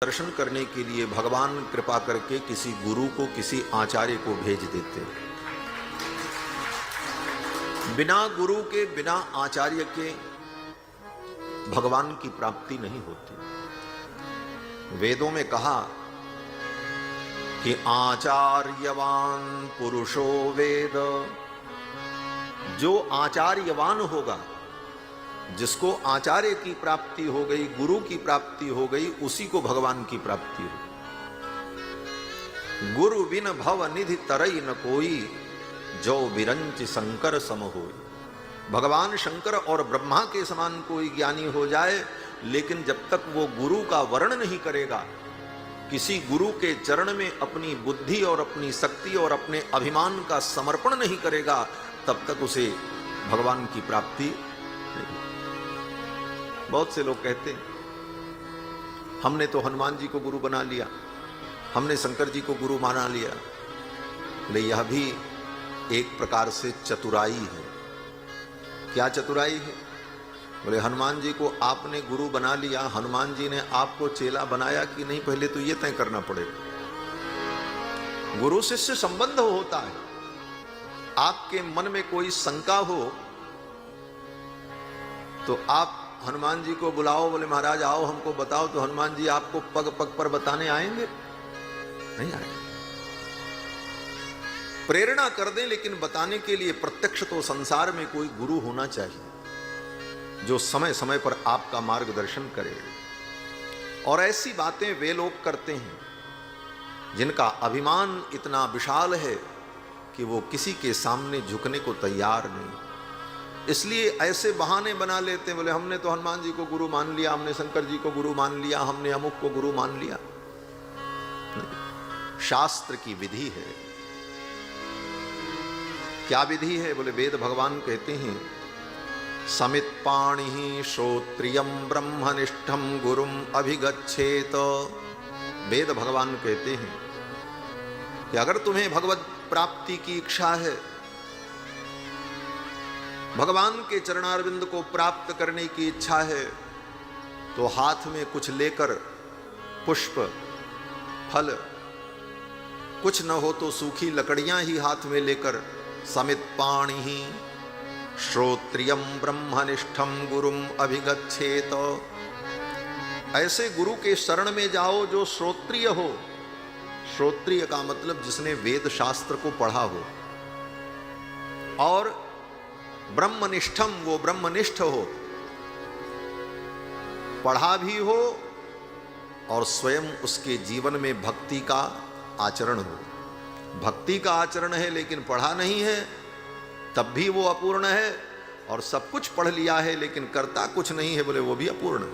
दर्शन करने के लिए भगवान कृपा करके किसी गुरु को, किसी आचार्य को भेज देते। बिना गुरु के, बिना आचार्य के भगवान की प्राप्ति नहीं होती। वेदों में कहा कि आचार्यवान पुरुषो वेद, जो आचार्यवान होगा, जिसको आचार्य की प्राप्ति हो गई, गुरु की प्राप्ति हो गई, उसी को भगवान की प्राप्ति हो। गुरु बिन भव निधि तरई न कोई, जो बिरंच शंकर सम होई। भगवान शंकर और ब्रह्मा के समान कोई ज्ञानी हो जाए, लेकिन जब तक वो गुरु का वर्ण नहीं करेगा, किसी गुरु के चरण में अपनी बुद्धि और अपनी शक्ति और अपने अभिमान का समर्पण नहीं करेगा, तब तक उसे भगवान की प्राप्ति नहीं। बहुत से लोग कहते हैं हमने तो हनुमान जी को गुरु बना लिया, हमने शंकर जी को गुरु माना लिया। ले यह भी एक प्रकार से चतुराई है। क्या चतुराई है? बोले हनुमान जी को आपने गुरु बना लिया, हनुमान जी ने आपको चेला बनाया कि नहीं, पहले तो यह तय करना पड़ेगा। गुरु शिष्य संबंध होता है। आपके मन में कोई शंका हो तो आप हनुमान जी को बुलाओ, बोले महाराज आओ हमको बताओ, तो हनुमान जी आपको पग पग पर बताने आएंगे? नहीं आएंगे। प्रेरणा कर दें, लेकिन बताने के लिए प्रत्यक्ष तो संसार में कोई गुरु होना चाहिए, जो समय समय पर आपका मार्गदर्शन करे। और ऐसी बातें वे लोग करते हैं जिनका अभिमान इतना विशाल है कि वो किसी के सामने झुकने को तैयार नहीं। इसलिए ऐसे बहाने बना लेते हैं, बोले हमने तो हनुमान जी को गुरु मान लिया, हमने शंकर जी को गुरु मान लिया, हमने अमुक को गुरु मान लिया। शास्त्र की विधि है। क्या विधि है? बोले वेद भगवान कहते हैं समित पाणि श्रोत्रियम ब्रह्मनिष्ठम गुरुम अभिगच्छेत। वेद भगवान कहते हैं कि अगर तुम्हें भगवत प्राप्ति की इच्छा है, भगवान के चरणारविंद को प्राप्त करने की इच्छा है, तो हाथ में कुछ लेकर, पुष्प फल, कुछ न हो तो सूखी लकड़ियां ही हाथ में लेकर, समित पाणि श्रोत्रियम ब्रह्मनिष्ठम गुरुम अभिगच्छेत। ऐसे गुरु के शरण में जाओ जो श्रोत्रिय हो। श्रोत्रिय का मतलब जिसने वेद शास्त्र को पढ़ा हो, और ब्रह्मनिष्ठम, वो ब्रह्मनिष्ठ हो, पढ़ा भी हो और स्वयं उसके जीवन में भक्ति का आचरण हो। भक्ति का आचरण है लेकिन पढ़ा नहीं है, तब भी वो अपूर्ण है। और सब कुछ पढ़ लिया है लेकिन करता कुछ नहीं है, बोले वो भी अपूर्ण है।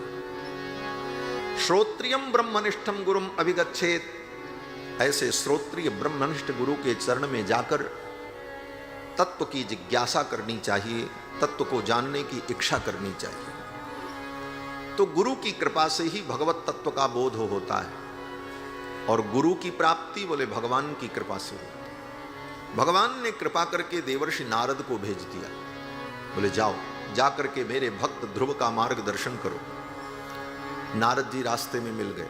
श्रोत्रियम ब्रह्मनिष्ठम गुरुम अभिगच्छेत। ऐसे श्रोत्रिय ब्रह्मनिष्ठ गुरु के चरण में जाकर तत्व की जिज्ञासा करनी चाहिए, तत्व को जानने की इच्छा करनी चाहिए। तो गुरु की कृपा से ही भगवत तत्व का बोध होता है। और गुरु की प्राप्ति बोले भगवान की कृपा से होती। भगवान ने कृपा करके देवर्षि नारद को भेज दिया, बोले जाओ, जाकर के मेरे भक्त ध्रुव का मार्गदर्शन करो। नारद जी रास्ते में मिल गए।